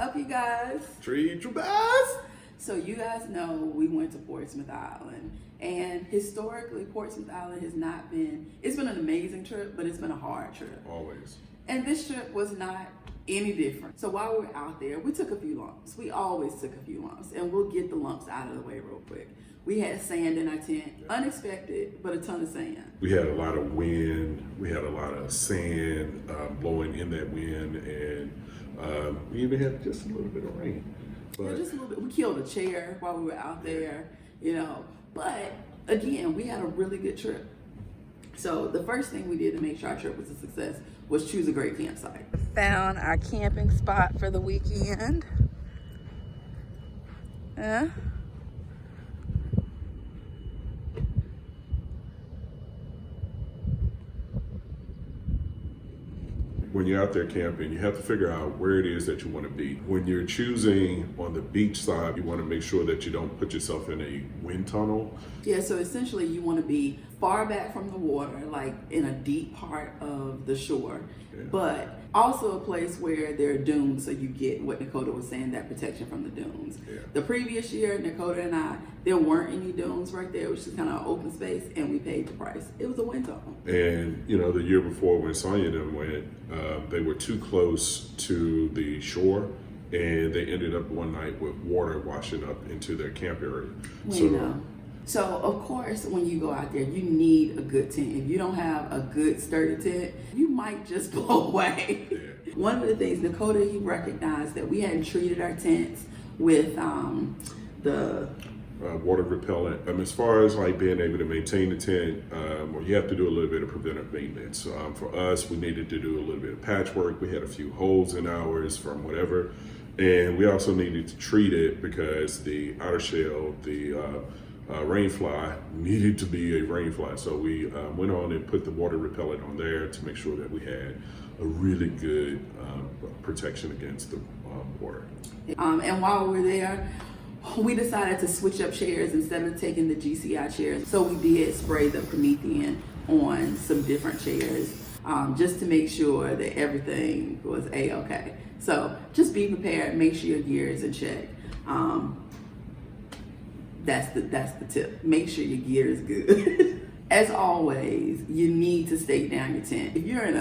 up, you guys? Treat your best. So you guys know we went to Portsmouth Island, and historically Portsmouth Island has not been, it's been an amazing trip, but it's been a hard trip. Always. And this trip was not any different. So while we were out there, we took a few lumps. We always took a few lumps, and we'll get the lumps out of the way real quick. We had sand in our tent, unexpected, but a ton of sand. We had a lot of wind. We had a lot of sand blowing in that wind, and we even had just a little bit of rain. But Yeah, just a little bit. We killed a chair while we were out there, you know. But again, we had a really good trip. So the first thing we did to make sure our trip was a success was choose a great campsite. Found our camping spot for the weekend. when you're out there camping, you have to figure out where it is that you want to be. When you're choosing on the beach side, you want to make sure that you don't put yourself in a wind tunnel. Yeah, so essentially you want to be far back from the water, like in a deep part of the shore, but also a place where there are dunes, so you get what Necota was saying, that protection from the dunes. Yeah. The previous year, Necota and I, there weren't any dunes right there. It was just kind of open space, and we paid the price. It was a wind tunnel. And, you know, the year before when Sonya and them went, they were too close to the shore, and they ended up one night with water washing up into their camp area. So of course, when you go out there, you need a good tent. If you don't have a good sturdy tent, you might just blow away. Yeah. One of the things, Necota, he recognized that we hadn't treated our tents with the water repellent. As far as like being able to maintain the tent, you have to do a little bit of preventive maintenance. For us, we needed to do a little bit of patchwork. We had a few holes in ours from whatever. And we also needed to treat it because the outer shell, the rain fly, needed to be a rain fly. So we went on and put the water repellent on there to make sure that we had a really good protection against the water. And while we were there, we decided to switch up chairs instead of taking the GCI chairs. So we did spray the Promethean on some different chairs just to make sure that everything was A-okay. So just be prepared, make sure your gear is in check. That's the tip. Make sure your gear is good. As always, you need to stake down your tent. If you're in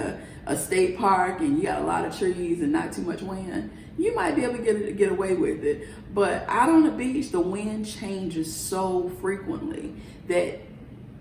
a state park and you got a lot of trees and not too much wind, you might be able to get away with it. But out on the beach, the wind changes so frequently that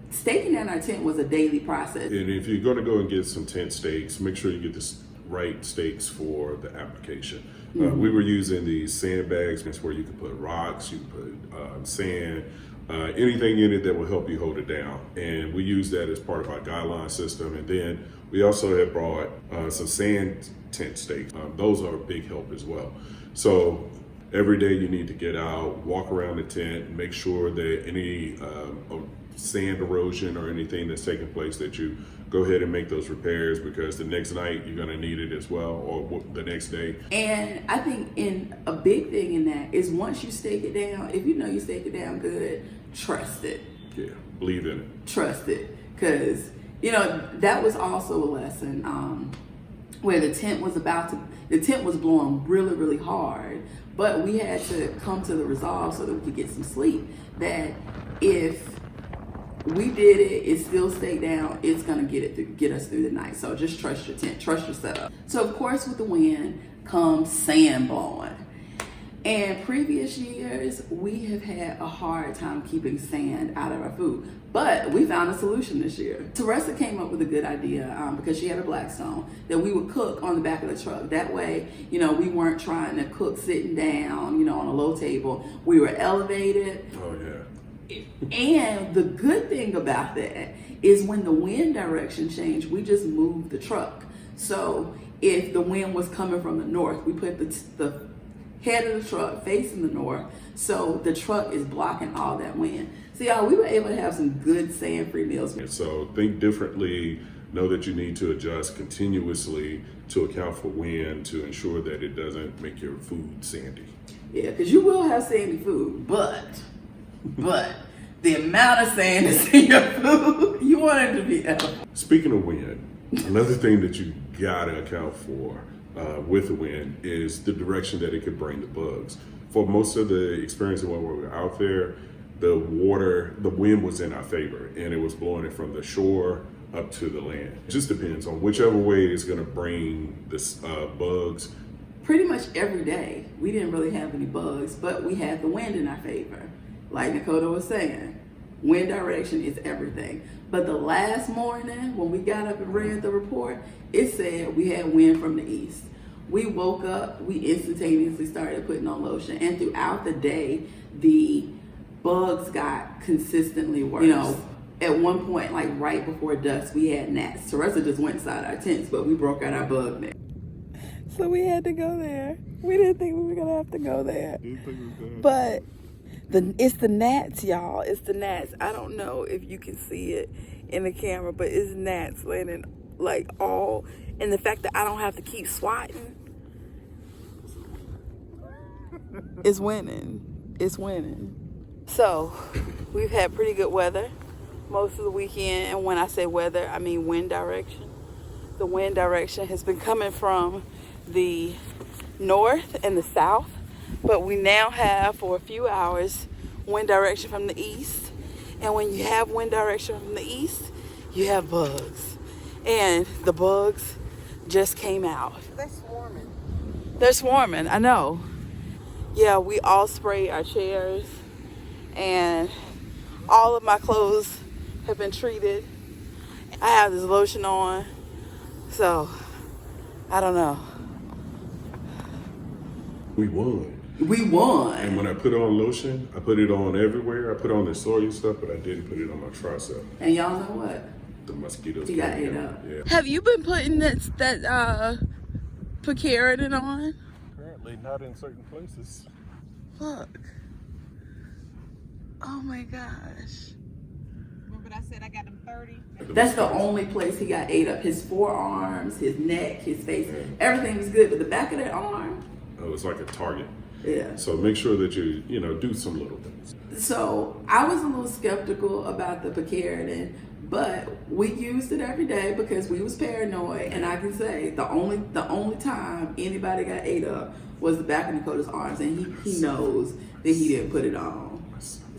staking down our tent was a daily process. And if you're going to go and get some tent stakes, make sure you get the right stakes for the application. We were using these sandbags. That's where you can put rocks, you can put sand, anything in it that will help you hold it down. And we use that as part of our guideline system. And then we also have brought some sand tent stakes. Those are a big help as well. So every day you need to get out, walk around the tent, make sure that any sand erosion or anything that's taking place, that you go ahead and make those repairs, because the next night you're going to need it as well, or the next day. And I think a big thing in that is once you stake it down, if you know you stake it down good, trust it. Yeah, believe in it. Trust it, because you know that was also a lesson where the tent was blowing really, really hard, but we had to come to the resolve so that we could get some sleep, that if we did it, it still stayed down, it's gonna get us through the night. So just trust your tent, trust your setup. So of course with the wind comes sand blowing. And previous years, we have had a hard time keeping sand out of our food, but we found a solution this year. Teresa came up with a good idea because she had a Blackstone, that we would cook on the back of the truck. That way, you know, we weren't trying to cook sitting down, you know, on a low table. We were elevated. Oh yeah. And the good thing about that is when the wind direction changed, we just moved the truck. So if the wind was coming from the north, we put the head of the truck facing the north, so the truck is blocking all that wind. So y'all, we were able to have some good sand-free meals. So think differently. Know that you need to adjust continuously to account for wind, to ensure that it doesn't make your food sandy. Yeah, because you will have sandy food, but the amount of sand that's in your food, you want it to be edible. Speaking of wind, another thing that you gotta account for with the wind is the direction that it could bring the bugs. For most of the experience when we were out there, the wind was in our favor, and it was blowing it from the shore up to the land. It just depends on whichever way is going to bring this bugs. Pretty much every day, we didn't really have any bugs, but we had the wind in our favor. Like Necota was saying, wind direction is everything. But the last morning, when we got up and read the report, it said we had wind from the east. We woke up, we instantaneously started putting on lotion, and throughout the day, the bugs got consistently worse. You know, at one point, like right before dusk, we had gnats. Teresa just went inside our tents, but we broke out our bug net. So we had to go there. We didn't think we were gonna have to go there. But it's the gnats, y'all. It's the gnats. I don't know if you can see it in the camera, but it's gnats landing like all, and the fact that I don't have to keep swatting. It's winning. It's winning. So we've had pretty good weather most of the weekend, and when I say weather, I mean wind direction. The wind direction has been coming from the north and the south, but we now have for a few hours wind direction from the east. And when you have wind direction from the east, you have bugs, and the bugs just came out. They're swarming. They're swarming, I know. Yeah, we all sprayed our chairs, and all of my clothes have been treated. I have this lotion on, so I don't know. We won. We won. And when I put on lotion, I put it on everywhere. I put on the Sonya stuff, but I didn't put it on my tricep. And y'all know what? The mosquitoes. He got ate up. Yeah. Have you been putting that picaridin on? Apparently not in certain places. Look. Oh my gosh. Remember I said I got them 30? That's the only place he got ate up. His forearms, his neck, his face, everything was good. But the back of that arm, Oh, it's like a target. yeah. So make sure that you do some little things. So I was a little skeptical about the picaridin, but we used it every day because we was paranoid. And I can say the only time anybody got ate up was the back of Necota's arms, and he knows that he didn't put it on.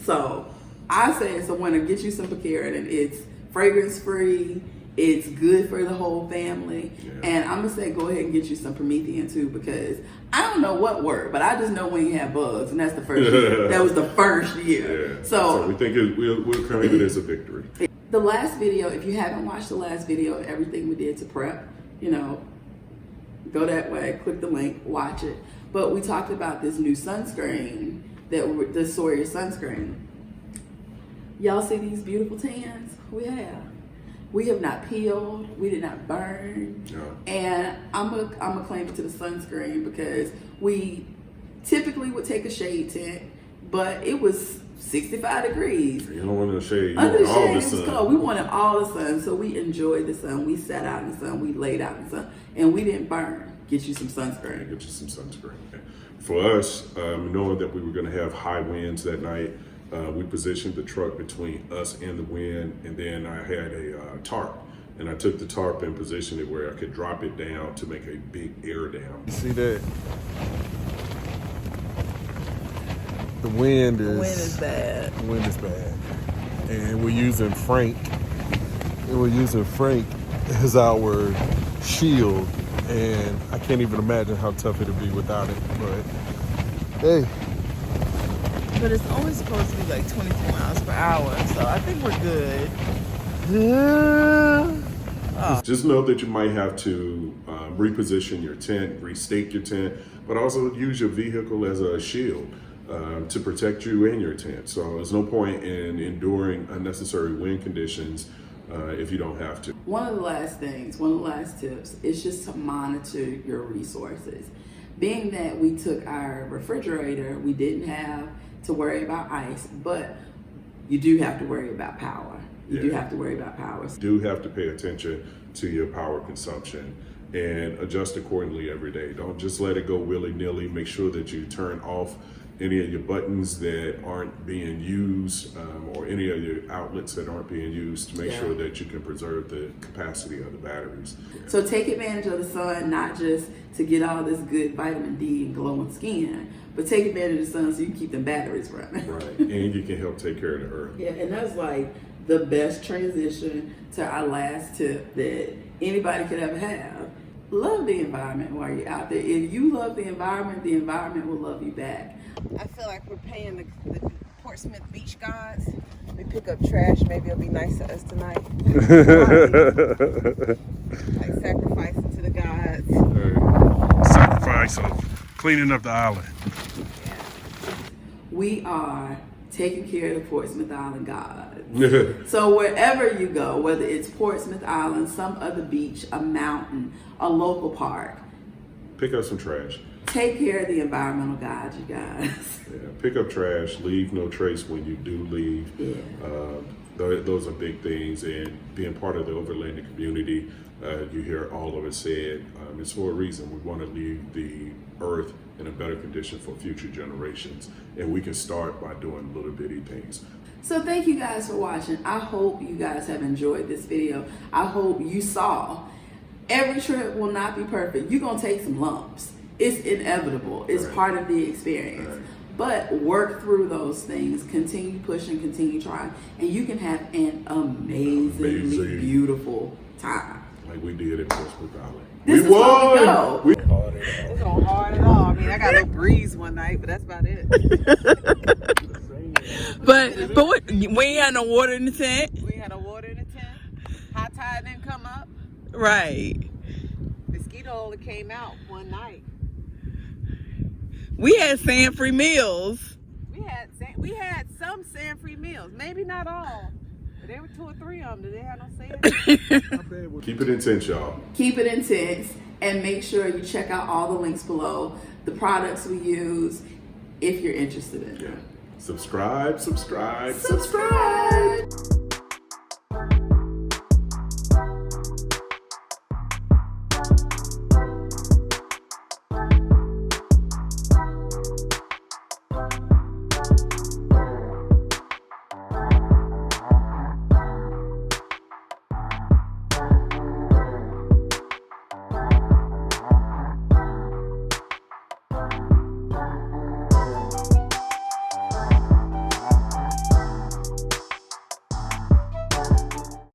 So I say it's a winner. Get you some picaridin. It's fragrance free. It's good for the whole family. Yeah. And I'm gonna say go ahead and get you some Promethean too, because I don't know what worked, but I just know when you have bugs, and that's the first year. That was the first year. Yeah. So we think we'll claim it as a victory. the last video, if you haven't watched the last video of everything we did to prep, go that way, click the link, watch it. But we talked about this new sunscreen, the Sonya sunscreen. Y'all see these beautiful tans? We have not peeled, we did not burn. Yeah. And I'm gonna claim it to the sunscreen because we typically would take a shade tent, but it was 65 degrees. You don't want no shade. You Under the want all shade, the it was sun. cold. We wanted all the sun, so we enjoyed the sun. We sat out in the sun, we laid out in the sun, and we didn't burn. Get you some sunscreen. Get you some sunscreen. For us, knowing that we were going to have high winds that night, we positioned the truck between us and the wind, and then I had a tarp, and I took the tarp and positioned it where I could drop it down to make a big air dam. You see that? The wind is bad. The wind is bad, and we're using Frank. As our shield, and I can't even imagine how tough it'll be without it. But hey. But it's only supposed to be like 22 miles per hour, so I think we're good. Yeah. Just know that you might have to reposition your tent, restake your tent, but also use your vehicle as a shield to protect you and your tent. So there's no point in enduring unnecessary wind conditions if you don't have to. One of the last tips is just to monitor your resources. Being that we took our refrigerator, we didn't have to worry about ice, but you do have to worry about power. You do have to worry about power. You do have to pay attention to your power consumption and adjust accordingly every day. Don't just let it go willy-nilly. Make sure that you turn off any of your buttons that aren't being used, or any of your outlets that aren't being used, to make sure that you can preserve the capacity of the batteries. So take advantage of the sun, not just to get all this good vitamin D and glowing skin, but take advantage of the sun so you can keep them batteries running. Right, and you can help take care of the earth. Yeah, and that's like the best transition to our last tip that anybody could ever have. Love the environment while you're out there. If you love the environment will love you back. I feel like we're paying the Portsmouth beach gods. We pick up trash. Maybe it'll be nice to us tonight. Like sacrificing to the gods. Sacrifice of cleaning up the island. We are taking care of the Portsmouth Island gods. So wherever you go, whether it's Portsmouth Island, some other beach, a mountain, a local park, Pick up some trash. take care of the environmental gods, you guys. Yeah, pick up trash, leave no trace when you do leave. Yeah. Those are big things, and being part of the overlanding community, you hear all of it said, it's for a reason. We want to leave the earth in a better condition for future generations, and we can start by doing little bitty things. So thank you guys for watching. I hope you guys have enjoyed this video. I hope you saw every trip will not be perfect. You're going to take some lumps. It's inevitable. It's part of the experience. But work through those things, continue pushing, continue trying, and you can have an amazingly beautiful time. Like we did at Portsmouth Island. This is where we go. It's on hard at all. I mean, I got a breeze one night, but that's about it. But what, we ain't had no water in the tent. We had no water in the tent. High tide didn't come up. Right. Mosquito only came out one night. We had sand-free meals. We had some sand-free meals. Maybe not all. But there were 2 or 3 of them. Did they have no sand? Keep it intense, y'all. Keep it intense, and make sure you check out all the links below, the products we use, if you're interested in them. Subscribe. Subscribe!